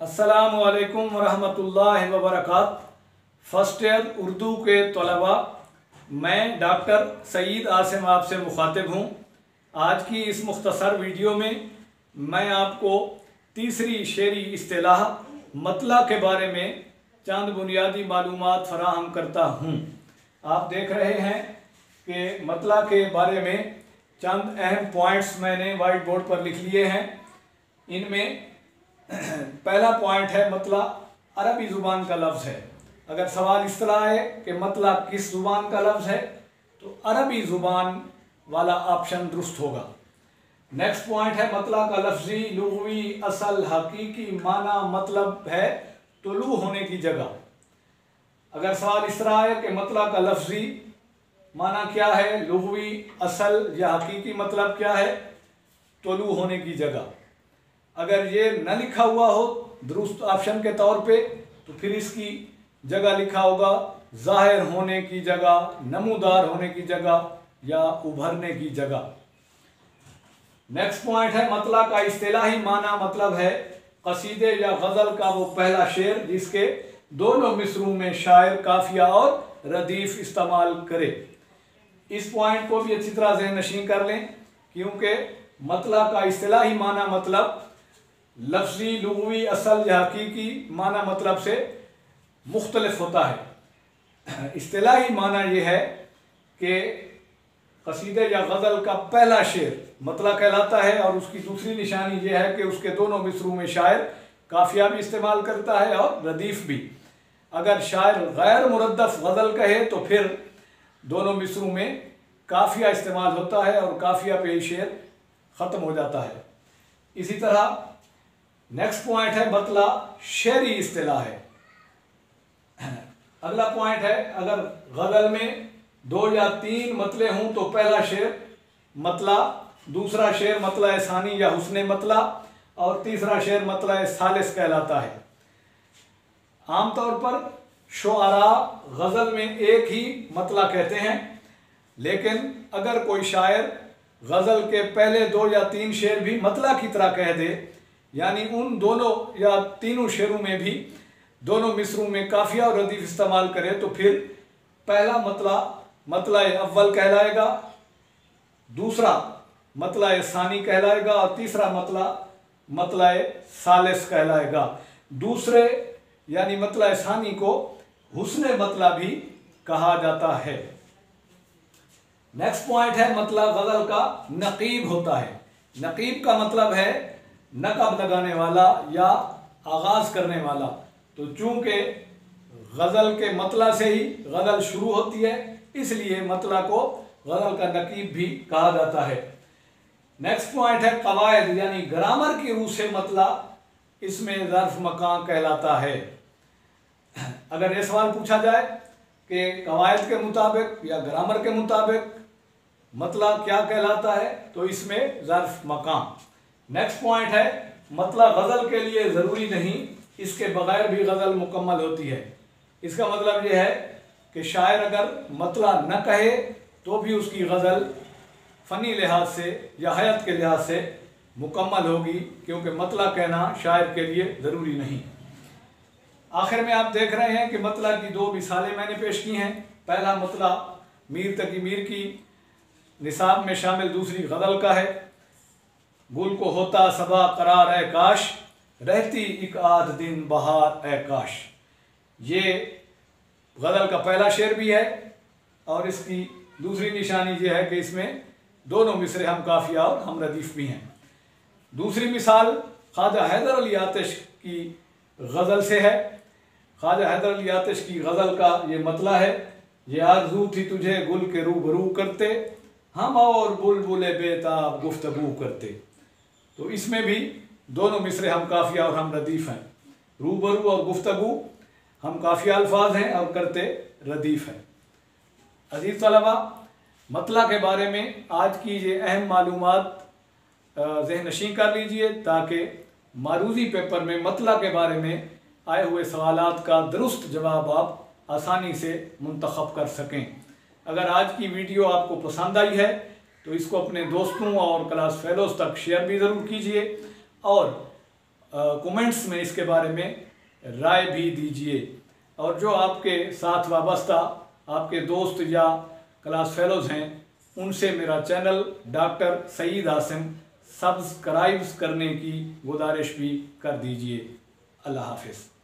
अस्सलामु अलैकुम वरहमतुल्लाहि वबरकातुहू। फर्स्ट ईयर उर्दू के तलबा, मैं डॉक्टर सईद आसिम आपसे मुखातिब हूँ। आज की इस मुख्तसर वीडियो में मैं आपको तीसरी शेरी इस्तिलाह मतला के बारे में चंद बुनियादी मालूमात फराहम करता हूँ। आप देख रहे हैं कि मतला के बारे में चंद अहम पॉइंट्स मैंने वाइट बोर्ड पर लिख लिए हैं। इनमें पहला पॉइंट है, मतला अरबी ज़ुबान का लफ्ज़ है। अगर सवाल इस तरह है कि मतला किस ज़ुबान का लफ्ज़ है, तो अरबी ज़ुबान वाला ऑप्शन दुरुस्त होगा। नेक्स्ट पॉइंट है, मतला का लफ्ज़ी लुग़वी असल हकीकी माना मतलब है तुलू होने की जगह। अगर सवाल इस तरह है कि मतला का लफ्ज़ी माना क्या है, लुग़वी असल या हकीकी मतलब क्या है, तुलू होने की जगह। अगर ये न लिखा हुआ हो दुरुस्त ऑप्शन के तौर पे, तो फिर इसकी जगह लिखा होगा ज़ाहिर होने की जगह, नमूदार होने की जगह या उभरने की जगह। नेक्स्ट पॉइंट है, मतला का इस्तिलाही माना मतलब है कसीदे या गज़ल का वो पहला शेर जिसके दोनों मिसरों में शायर काफिया और रदीफ इस्तेमाल करे। इस पॉइंट को भी अच्छी तरह से नशीं कर लें, क्योंकि मतला का इस्तिलाही माना मतलब लफ्ज़ी लुग़वी असल या हकीकी माना मतलब से मुख्तलिफ होता है। इस्तिलाही माना यह है कि कसीदे या गज़ल का पहला शेर मतला कहलाता है, और उसकी दूसरी निशानी यह है कि उसके दोनों मिसरों में शायर काफिया भी इस्तेमाल करता है और रदीफ भी। अगर शायर गैर मुरद्दफ गज़ल कहे तो फिर दोनों मिसरों में काफिया इस्तेमाल होता है और काफिया पे ही शेर ख़त्म हो जाता है। इसी तरह नेक्स्ट पॉइंट है, मतला शेरी इस्तिलाह है। अगला पॉइंट है, अगर गज़ल में 2 या 3 मतले हों तो पहला शेर मतला, दूसरा शेर मतला सानी या हुस्ने मतला, और तीसरा शेर मतला सालिस कहलाता है। आमतौर पर शुआरा गज़ल में एक ही मतला कहते हैं, लेकिन अगर कोई शायर गज़ल के पहले 2 या 3 शेर भी मतला की तरह कह दे, यानी उन दोनों या तीनों शेरों में भी दोनों मिसरों में काफिया और रदीफ इस्तेमाल करे, तो फिर पहला मतला मतला अव्वल कहलाएगा, दूसरा मतला सानी कहलाएगा और तीसरा मतला मतला सालिस कहलाएगा। दूसरे यानी मतला सानी को हुस्ने मतला भी कहा जाता है। नेक्स्ट पॉइंट है, मतला गज़ल का नकीब होता है। नकीब का मतलब है नकब लगाने वाला या आगाज करने वाला। तो चूंकि गज़ल के मतला से ही गज़ल शुरू होती है, इसलिए मतला को गज़ल का नकीब भी कहा जाता है। नेक्स्ट पॉइंट है, कवायद यानी ग्रामर की रूह से मतला इसमें ज़र्फ मकान कहलाता है। अगर ये सवाल पूछा जाए कि कवायद के मुताबिक या ग्रामर के मुताबिक मतला क्या कहलाता है, तो इसमें ज़र्फ मकान। नेक्स्ट पॉइंट है, मतला गज़ल के लिए ज़रूरी नहीं, इसके बगैर भी गज़ल मुकम्मल होती है। इसका मतलब यह है कि शायर अगर मतला न कहे तो भी उसकी गज़ल फ़नी लिहाज से या हयात के लिहाज से मुकम्मल होगी, क्योंकि मतला कहना शायर के लिए ज़रूरी नहीं। आखिर में आप देख रहे हैं कि मतला की 2 मिसालें मैंने पेश की हैं। पहला मतला मीर तकी मीर की निसाब में शामिल दूसरी गज़ल का है। गुल को होता सबा करार ए काश, रहती एक आध दिन बहार ए काश। ये गज़ल का पहला शेर भी है, और इसकी दूसरी निशानी ये है कि इसमें दोनों मिसरे हम काफिया और हम रदीफ भी हैं। दूसरी मिसाल ख्वाजा हैदर अली आतिश की गज़ल से है। ख्वाजा हैदर अली आतिश की गज़ल का ये मतला है, ये आरज़ू थी तुझे गुल के रूबरू करते, हम और बुलबुले बेताब गुफ्तगू करते। तो इसमें भी दोनों मिसरे हम काफिया और हम रदीफ हैं। रूबरू और गुफ्तगू हम काफिया अल्फाज हैं और करते रदीफ हैं। अजीज़ तलबा, मतला के बारे में आज की ये अहम मालूमात ज़हनशीं कर लीजिए, ताकि मारूज़ी पेपर में मतला के बारे में आए हुए सवालात का दुरुस्त जवाब आप आसानी से मुंतखब कर सकें। अगर आज की वीडियो आपको पसंद आई है तो इसको अपने दोस्तों और क्लास फेलोज़ तक शेयर भी ज़रूर कीजिए, और कमेंट्स में इसके बारे में राय भी दीजिए। और जो आपके साथ वाबस्ता आपके दोस्त या क्लास फेलोज़ हैं उनसे मेरा channel doctor Saeed Asim subscribe करने की गुजारिश भी कर दीजिए। अल्लाह हाफिज़।